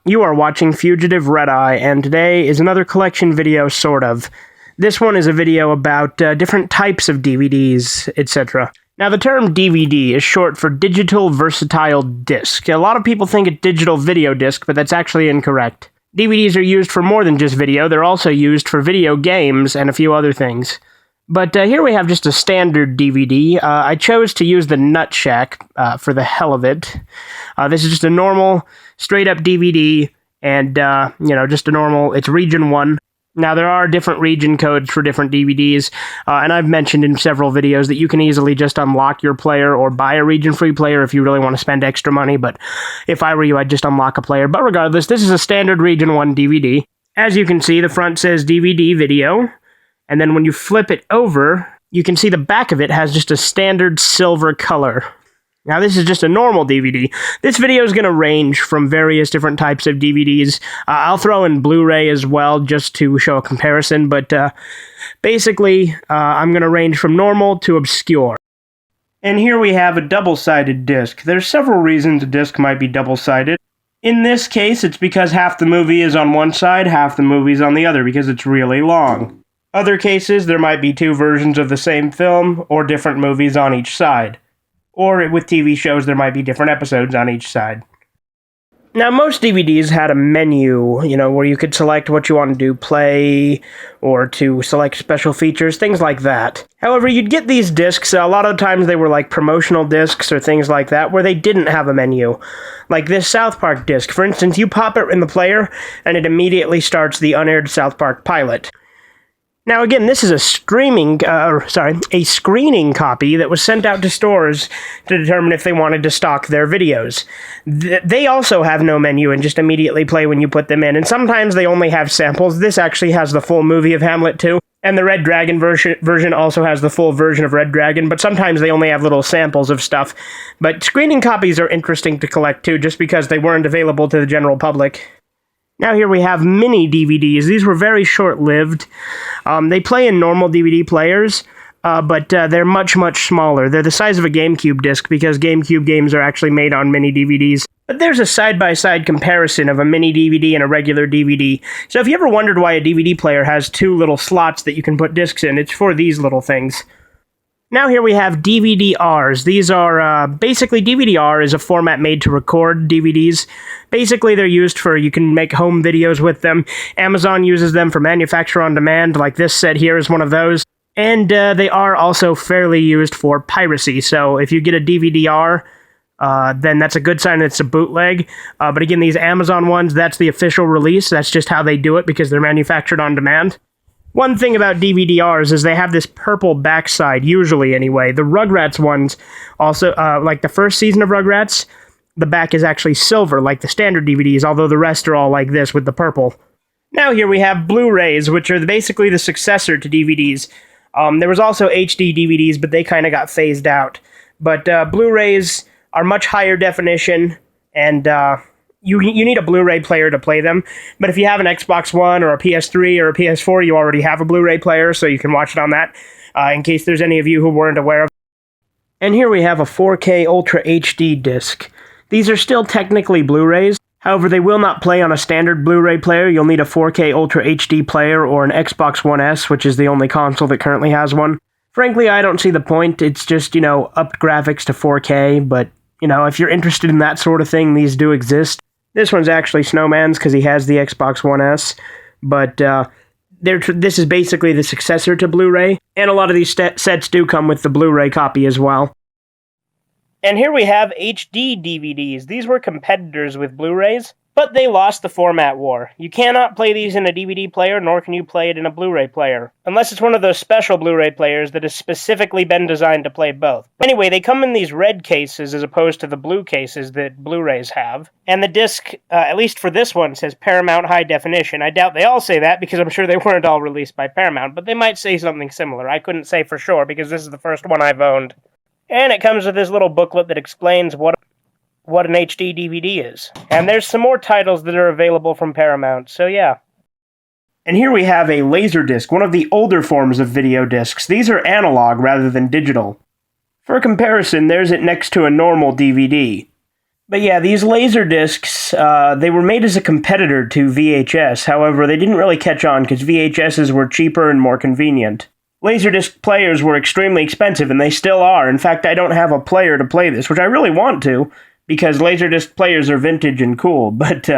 You are watching Fugitive Red Eye, and today is another collection video, sort of. This one is a video about different types of DVDs, etc. Now, the term DVD is short for Digital Versatile Disc. A lot of people think it's digital video disc, but that's actually incorrect. DVDs are used for more than just video. They're also used for video games and a few other things. But here we have just a standard DVD. I chose to use the Nutshack for the hell of it. This is just a normal, straight-up DVD, and, just a normal, it's Region 1. Now, there are different region codes for different DVDs, and I've mentioned in several videos that you can easily just unlock your player or buy a region-free player if you really want to spend extra money, but if I were you, I'd just unlock a player. But regardless, this is a standard Region 1 DVD. As you can see, the front says DVD Video. And then when you flip it over, you can see the back of it has just a standard silver color. Now, this is just a normal DVD. This video is going to range from various different types of DVDs. I'll throw in Blu-ray as well, just to show a comparison, but basically, I'm going to range from normal to obscure. And here we have a double-sided disc. There's several reasons a disc might be double-sided. In this case, it's because half the movie is on one side, half the movie is on the other, because it's really long. Other cases, there might be two versions of the same film, or different movies on each side. Or with TV shows, there might be different episodes on each side. Now, most DVDs had a menu, where you could select what you want to do, play, or to select special features, things like that. However, you'd get these discs, a lot of times they were like promotional discs or things like that, where they didn't have a menu. Like this South Park disc, for instance, you pop it in the player, and it immediately starts the unaired South Park pilot. Now, again, this is a screening copy that was sent out to stores to determine if they wanted to stock their videos. They also have no menu and just immediately play when you put them in, and sometimes they only have samples. This actually has the full movie of Hamlet too, and the Red Dragon version also has the full version of Red Dragon, but sometimes they only have little samples of stuff. But screening copies are interesting to collect too, just because they weren't available to the general public. Now here we have mini DVDs. These were very short-lived. They play in normal DVD players, but they're much, much smaller. They're the size of a GameCube disc because GameCube games are actually made on mini DVDs. But there's a side-by-side comparison of a mini DVD and a regular DVD. So if you ever wondered why a DVD player has two little slots that you can put discs in, it's for these little things. Now here we have DVD-Rs. These are, basically DVD-R is a format made to record DVDs. Basically they're used for, you can make home videos with them. Amazon uses them for manufacture on demand, like this set here is one of those. And they are also fairly used for piracy, so if you get a DVD-R, then that's a good sign that it's a bootleg. But again, these Amazon ones, that's the official release. That's just how they do it because they're manufactured on demand. One thing about DVD-Rs is they have this purple backside, usually anyway. The Rugrats ones also, like the first season of Rugrats, the back is actually silver, like the standard DVDs, although the rest are all like this with the purple. Now here we have Blu-rays, which are basically the successor to DVDs. There was also HD DVDs, but they kind of got phased out. But Blu-rays are much higher definition, and You need a Blu-ray player to play them, but if you have an Xbox One or a PS3 or a PS4, you already have a Blu-ray player, so you can watch it on that, in case there's any of you who weren't aware of. And here we have a 4K Ultra HD disc. These are still technically Blu-rays, however they will not play on a standard Blu-ray player. You'll need a 4K Ultra HD player or an Xbox One S, which is the only console that currently has one. Frankly, I don't see the point. It's just, upped graphics to 4K, but, if you're interested in that sort of thing, these do exist. This one's actually Snowman's because he has the Xbox One S, but this is basically the successor to Blu-ray, and a lot of these sets do come with the Blu-ray copy as well. And here we have HD DVDs. These were competitors with Blu-rays, but they lost the format war. You cannot play these in a DVD player, nor can you play it in a Blu-ray player, unless it's one of those special Blu-ray players that has specifically been designed to play both. But anyway, they come in these red cases as opposed to the blue cases that Blu-rays have. And the disc, at least for this one, says Paramount High Definition. I doubt they all say that because I'm sure they weren't all released by Paramount, but they might say something similar. I couldn't say for sure because this is the first one I've owned. And it comes with this little booklet that explains what an HD DVD is. And there's some more titles that are available from Paramount, so yeah. And here we have a Laserdisc, one of the older forms of video discs. These are analog rather than digital. For comparison, there's it next to a normal DVD. But yeah, these laser discs, they were made as a competitor to VHS. However, they didn't really catch on because VHSs were cheaper and more convenient. Laserdisc players were extremely expensive, and they still are. In fact, I don't have a player to play this, which I really want to, because Laserdisc players are vintage and cool. But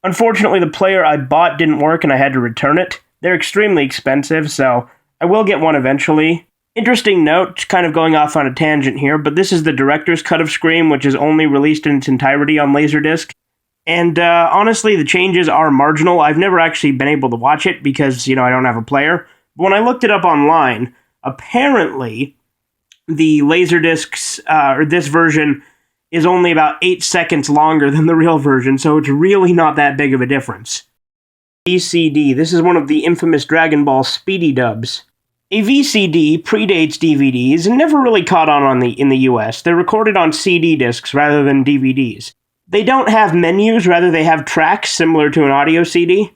unfortunately, the player I bought didn't work, and I had to return it. They're extremely expensive, so I will get one eventually. Interesting note, kind of going off on a tangent here, but this is the director's cut of Scream, which is only released in its entirety on Laserdisc. And honestly, the changes are marginal. I've never actually been able to watch it because, I don't have a player. But when I looked it up online, apparently the Laserdiscs, or this version, is only about 8 seconds longer than the real version, so it's really not that big of a difference. AVCD, this is one of the infamous Dragon Ball Speedy dubs. AVCD predates DVDs and never really caught on in the US. They're recorded on CD discs rather than DVDs. They don't have menus, rather they have tracks similar to an audio CD.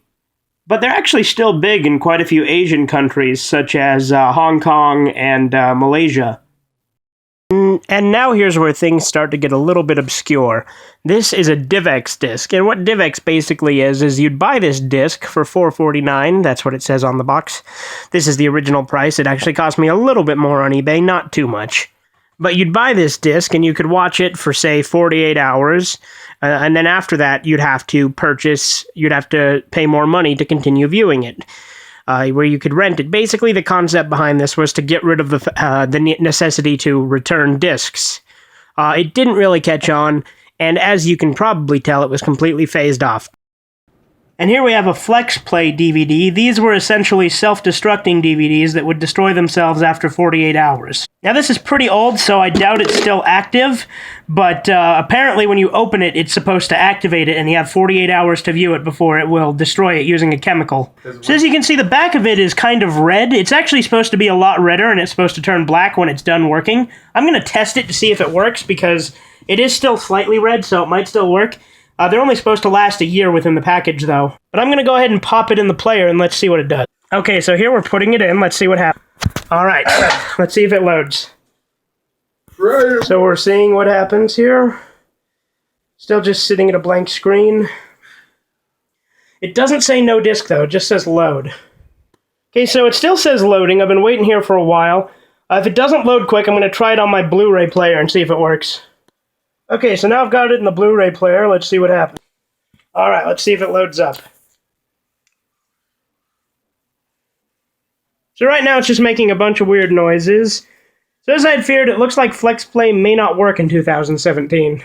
But they're actually still big in quite a few Asian countries, such as Hong Kong and Malaysia. And now here's where things start to get a little bit obscure. This is a DVACS disc, and what DVACS basically is you'd buy this disc for $4.49, that's what it says on the box. This is the original price. It actually cost me a little bit more on eBay, not too much. But you'd buy this disc, and you could watch it for, say, 48 hours, and then after that, you'd have to pay more money to continue viewing it. Where you could rent it. Basically, the concept behind this was to get rid of the necessity to return discs. It didn't really catch on, and as you can probably tell, it was completely phased off. And here we have a FlexPlay DVD. These were essentially self-destructing DVDs that would destroy themselves after 48 hours. Now this is pretty old, so I doubt it's still active, but apparently when you open it, it's supposed to activate it, and you have 48 hours to view it before it will destroy it using a chemical. So as you can see, the back of it is kind of red. It's actually supposed to be a lot redder, and it's supposed to turn black when it's done working. I'm going to test it to see if it works, because it is still slightly red, so it might still work. They're only supposed to last a year within the package, though. But I'm going to go ahead and pop it in the player, and let's see what it does. Okay, so here we're putting it in. Let's see what happens. Alright, let's see if it loads. So we're seeing what happens here. Still just sitting at a blank screen. It doesn't say no disc, though. It just says load. Okay, so it still says loading. I've been waiting here for a while. If it doesn't load quick, I'm going to try it on my Blu-ray player and see if it works. Okay, so now I've got it in the Blu-ray player. Let's see what happens. Alright, let's see if it loads up. So right now it's just making a bunch of weird noises. So as I'd feared, it looks like FlexPlay may not work in 2017.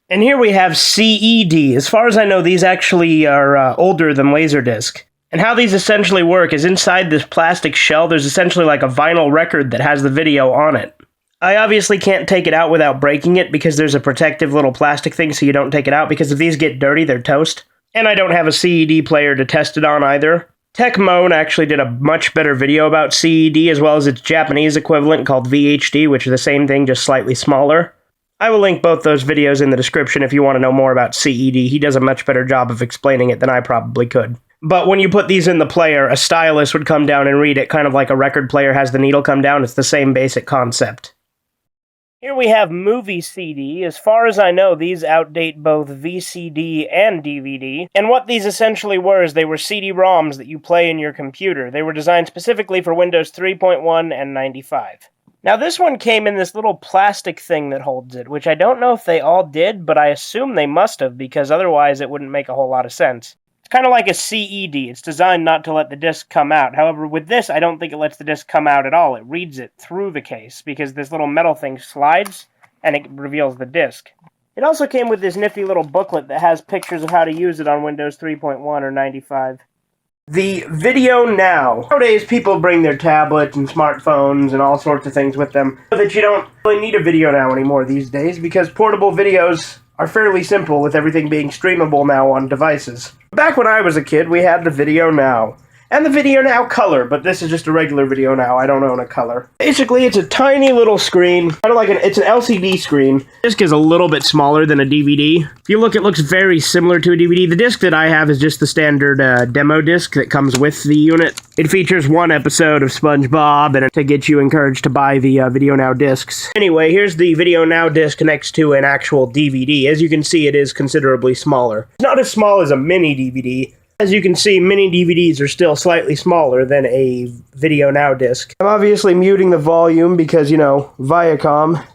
And here we have CED. As far as I know, these actually are older than Laserdisc. And how these essentially work is inside this plastic shell, there's essentially like a vinyl record that has the video on it. I obviously can't take it out without breaking it because there's a protective little plastic thing so you don't take it out, because if these get dirty, they're toast. And I don't have a CED player to test it on either. TechMoan actually did a much better video about CED, as well as its Japanese equivalent called VHD, which is the same thing, just slightly smaller. I will link both those videos in the description if you want to know more about CED. He does a much better job of explaining it than I probably could. But when you put these in the player, a stylus would come down and read it, kind of like a record player has the needle come down. It's the same basic concept. Here we have Movie CD. As far as I know, these outdate both VCD and DVD. And what these essentially were is they were CD-ROMs that you play in your computer. They were designed specifically for Windows 3.1 and 95. Now this one came in this little plastic thing that holds it, which I don't know if they all did, but I assume they must have, because otherwise it wouldn't make a whole lot of sense. It's kind of like a CED. It's designed not to let the disc come out. However, with this, I don't think it lets the disc come out at all. It reads it through the case, because this little metal thing slides, and it reveals the disc. It also came with this nifty little booklet that has pictures of how to use it on Windows 3.1 or 95. The Video Now. Nowadays, people bring their tablets and smartphones and all sorts of things with them, so that you don't really need a Video Now anymore these days, because portable videos are fairly simple with everything being streamable now on devices. Back when I was a kid, we had the Video Now. And the Video Now Color, but this is just a regular Video Now. I don't own a color. Basically, it's a tiny little screen, kind of like it's an LCD screen. The disc is a little bit smaller than a DVD. If you look, it looks very similar to a DVD. The disc that I have is just the standard demo disc that comes with the unit. It features one episode of SpongeBob and to get you encouraged to buy the Video Now discs. Anyway, here's the Video Now disc next to an actual DVD. As you can see, it is considerably smaller. It's not as small as a mini DVD. As you can see, mini DVDs are still slightly smaller than a Video Now disc. I'm obviously muting the volume because, you know, Viacom.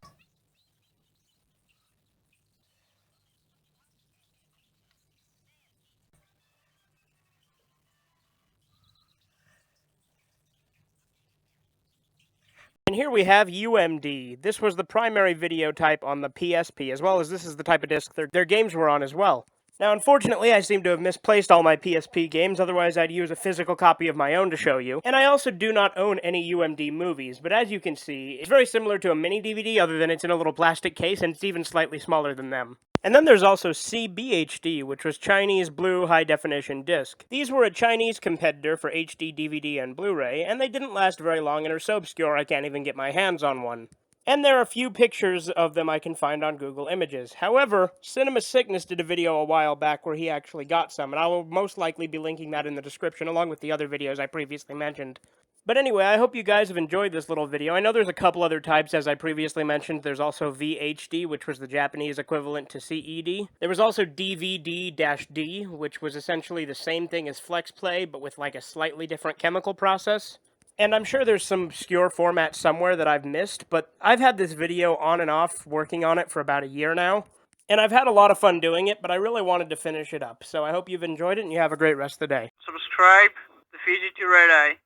And here we have UMD. This was the primary video type on the PSP, as well as this is the type of disc their games were on as well. Now, unfortunately, I seem to have misplaced all my PSP games, otherwise I'd use a physical copy of my own to show you. And I also do not own any UMD movies, but as you can see, it's very similar to a mini DVD, other than it's in a little plastic case, and it's even slightly smaller than them. And then there's also CBHD, which was Chinese Blue High Definition Disc. These were a Chinese competitor for HD DVD and Blu-ray, and they didn't last very long and are so obscure I can't even get my hands on one. And there are a few pictures of them I can find on Google Images. However, Cinema Sickness did a video a while back where he actually got some, and I will most likely be linking that in the description along with the other videos I previously mentioned. But anyway, I hope you guys have enjoyed this little video. I know there's a couple other types, as I previously mentioned. There's also VHD, which was the Japanese equivalent to CED. There was also DVD-D, which was essentially the same thing as FlexPlay, but with like a slightly different chemical process. And I'm sure there's some obscure format somewhere that I've missed, but I've had this video on and off working on it for about a year now. And I've had a lot of fun doing it, but I really wanted to finish it up. So I hope you've enjoyed it and you have a great rest of the day. Subscribe, the Fiji Red Eye.